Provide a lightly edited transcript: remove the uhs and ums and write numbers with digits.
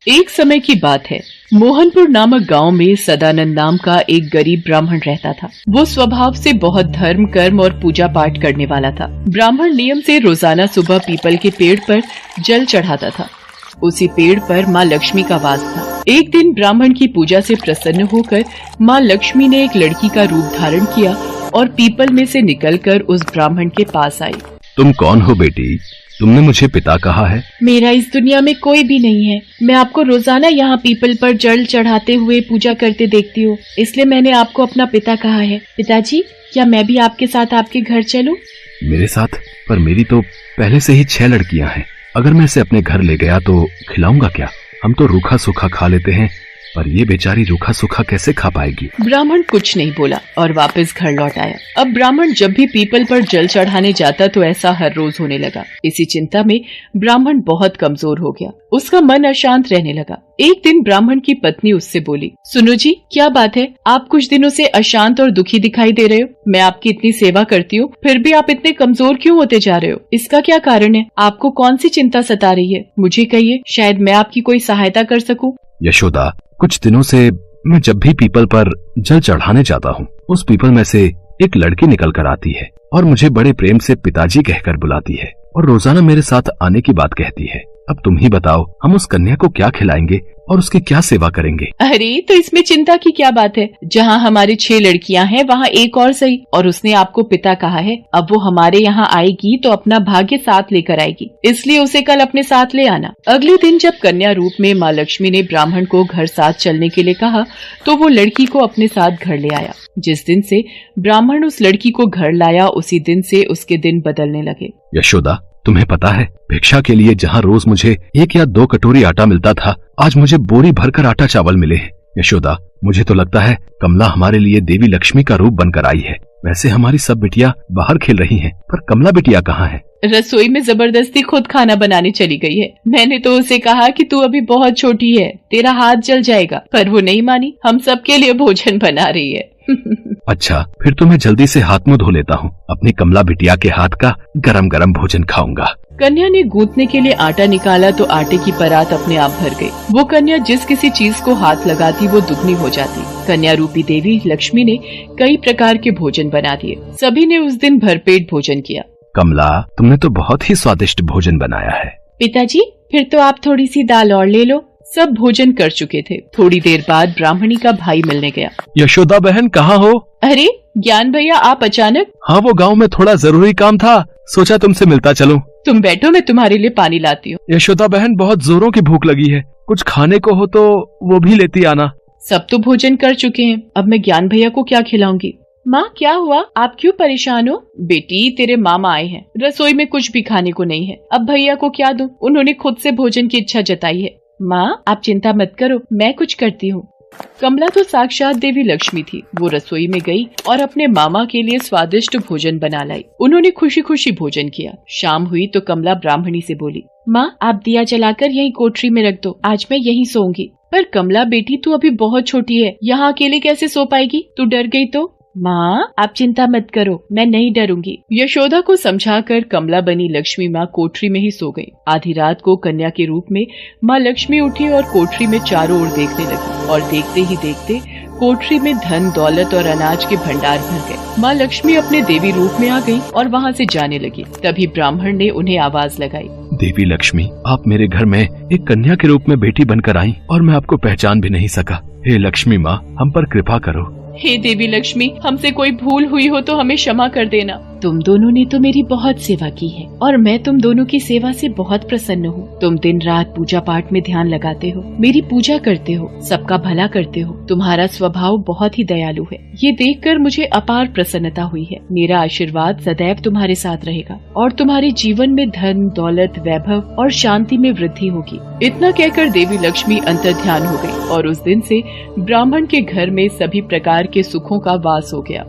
एक समय की बात है। मोहनपुर नामक गांव में सदानंद नाम का एक गरीब ब्राह्मण रहता था। वो स्वभाव से बहुत धर्म, कर्म और पूजा पाठ करने वाला था। ब्राह्मण नियम से रोजाना सुबह पीपल के पेड़ पर जल चढ़ाता था। उसी पेड़ पर माँ लक्ष्मी का वास था। एक दिन ब्राह्मण की पूजा से प्रसन्न होकर माँ लक्ष्मी ने एक लड़की का रूप धारण किया और पीपल में से निकलकर उस ब्राह्मण के पास आई। तुम कौन हो बेटी? तुमने मुझे पिता कहा है। मेरा इस दुनिया में कोई भी नहीं है। मैं आपको रोजाना यहाँ पीपल पर जल चढ़ाते हुए पूजा करते देखती हूँ, इसलिए मैंने आपको अपना पिता कहा है। पिताजी, क्या मैं भी आपके साथ आपके घर चलूं? मेरे साथ? पर मेरी तो पहले से ही 6 लड़कियां हैं। अगर मैं इसे अपने घर ले गया तो खिलाऊंगा क्या? हम तो रूखा सूखा खा लेते हैं, पर ये बेचारी रूखा सूखा कैसे खा पाएगी? ब्राह्मण कुछ नहीं बोला और वापस घर लौट आया। अब ब्राह्मण जब भी पीपल पर जल चढ़ाने जाता तो ऐसा हर रोज होने लगा। इसी चिंता में ब्राह्मण बहुत कमजोर हो गया। उसका मन अशांत रहने लगा। एक दिन ब्राह्मण की पत्नी उससे बोली, सुनो जी, क्या बात है? आप कुछ दिनों से अशांत और दुखी दिखाई दे रहे हो। मैं आपकी इतनी सेवा करती हूँ, फिर भी आप इतने कमजोर क्यों होते जा रहे हो? इसका क्या कारण है? आपको कौन सी चिंता सता रही है? मुझे कहिए, शायद मैं आपकी कोई सहायता कर सकूं। यशोदा, कुछ दिनों से मैं जब भी पीपल पर जल चढ़ाने जाता हूँ, उस पीपल में से एक लड़की निकल कर आती है और मुझे बड़े प्रेम से पिताजी कहकर बुलाती है और रोजाना मेरे साथ आने की बात कहती है। अब तुम ही बताओ, हम उस कन्या को क्या खिलाएंगे और उसकी क्या सेवा करेंगे? अरे, तो इसमें चिंता की क्या बात है? जहाँ हमारी 6 लड़कियाँ हैं, वहाँ एक और सही। और उसने आपको पिता कहा है। अब वो हमारे यहाँ आएगी तो अपना भाग्य साथ लेकर आएगी, इसलिए उसे कल अपने साथ ले आना। अगले दिन जब कन्या रूप में माँ लक्ष्मी ने ब्राह्मण को घर साथ चलने के लिए कहा तो वो लड़की को अपने साथ घर ले आया। जिस दिन से ब्राह्मण उस लड़की को घर लाया, उसी दिन से उसके दिन बदलने लगे। यशोदा, तुम्हें पता है, भिक्षा के लिए जहाँ रोज मुझे 1 या 2 कटोरी आटा मिलता था, आज मुझे बोरी भरकर आटा चावल मिले हैं। यशोदा, मुझे तो लगता है कमला हमारे लिए देवी लक्ष्मी का रूप बनकर आई है। वैसे हमारी सब बिटिया बाहर खेल रही हैं, पर कमला बिटिया कहाँ है? रसोई में जबरदस्ती खुद खाना बनाने चली गई है। मैंने तो उसे कहा कि तू अभी बहुत छोटी है, तेरा हाथ जल जाएगा, पर वो नहीं मानी। हम सबके लिए भोजन बना रही है। अच्छा, फिर तो मैं जल्दी से हाथ मुंह धो लेता हूँ। अपनी कमला बिटिया के हाथ का गरम गरम भोजन खाऊंगा। कन्या ने गूंथने के लिए आटा निकाला तो आटे की परात अपने आप भर गई। वो कन्या जिस किसी चीज को हाथ लगाती वो दुगनी हो जाती। कन्या रूपी देवी लक्ष्मी ने कई प्रकार के भोजन बना दिए। सभी ने उस दिन भरपेट भोजन किया। कमला, तुमने तो बहुत ही स्वादिष्ट भोजन बनाया है। पिताजी, फिर तो आप थोड़ी सी दाल और ले लो। सब भोजन कर चुके थे। थोड़ी देर बाद ब्राह्मणी का भाई मिलने गया। यशोदा बहन, कहाँ हो? अरे ज्ञान भैया, आप अचानक? हाँ, वो गांव में थोड़ा जरूरी काम था, सोचा तुमसे मिलता चलूं। तुम बैठो, मैं तुम्हारे लिए पानी लाती हूँ। यशोदा बहन, बहुत जोरों की भूख लगी है, कुछ खाने को हो तो वो भी लेती आना। सब तो भोजन कर चुके हैं, अब मैं ज्ञान भैया को क्या खिलाऊंगी? माँ, क्या हुआ? आप क्यों परेशान हो? बेटी, तेरे मामा आए हैं, रसोई में कुछ भी खाने को नहीं है। अब भैया को क्या दूं? उन्होंने खुद से भोजन की इच्छा जताई है। माँ, आप चिंता मत करो, मैं कुछ करती हूँ। कमला तो साक्षात देवी लक्ष्मी थी। वो रसोई में गई और अपने मामा के लिए स्वादिष्ट भोजन बना लाई। उन्होंने खुशी खुशी भोजन किया। शाम हुई तो कमला ब्राह्मणी से बोली, माँ, आप दिया जलाकर यही कोठरी में रख दो, आज मैं यहीं सोऊंगी। पर कमला बेटी, तू अभी बहुत छोटी है, यहाँ अकेले कैसे सो पाएगी? तू डर गई तो? माँ, आप चिंता मत करो, मैं नहीं डरूंगी। यशोदा को समझाकर कमला बनी लक्ष्मी माँ कोठरी में ही सो गई। आधी रात को कन्या के रूप में माँ लक्ष्मी उठी और कोठरी में चारों ओर देखने लगी और देखते ही देखते कोठरी में धन, दौलत और अनाज के भंडार भर गए। माँ लक्ष्मी अपने देवी रूप में आ गई और वहाँ से जाने लगी। तभी ब्राह्मण ने उन्हें आवाज लगाई, देवी लक्ष्मी, आप मेरे घर में एक कन्या के रूप में बेटी बनकर आई और मैं आपको पहचान भी नहीं सका। हे लक्ष्मी माँ, हम पर कृपा करो। हे देवी लक्ष्मी, हमसे कोई भूल हुई हो तो हमें क्षमा कर देना। तुम दोनों ने तो मेरी बहुत सेवा की है और मैं तुम दोनों की सेवा से बहुत प्रसन्न हूँ। तुम दिन रात पूजा पाठ में ध्यान लगाते हो, मेरी पूजा करते हो, सबका भला करते हो। तुम्हारा स्वभाव बहुत ही दयालु है। ये देखकर मुझे अपार प्रसन्नता हुई है। मेरा आशीर्वाद सदैव तुम्हारे साथ रहेगा और तुम्हारे जीवन में धन, दौलत, वैभव और शांति में वृद्धि होगी। इतना कहकर देवी लक्ष्मी अंतर्ध्यान हो गई और उस दिन से ब्राह्मण के घर में सभी प्रकार के सुखों का वास हो गया।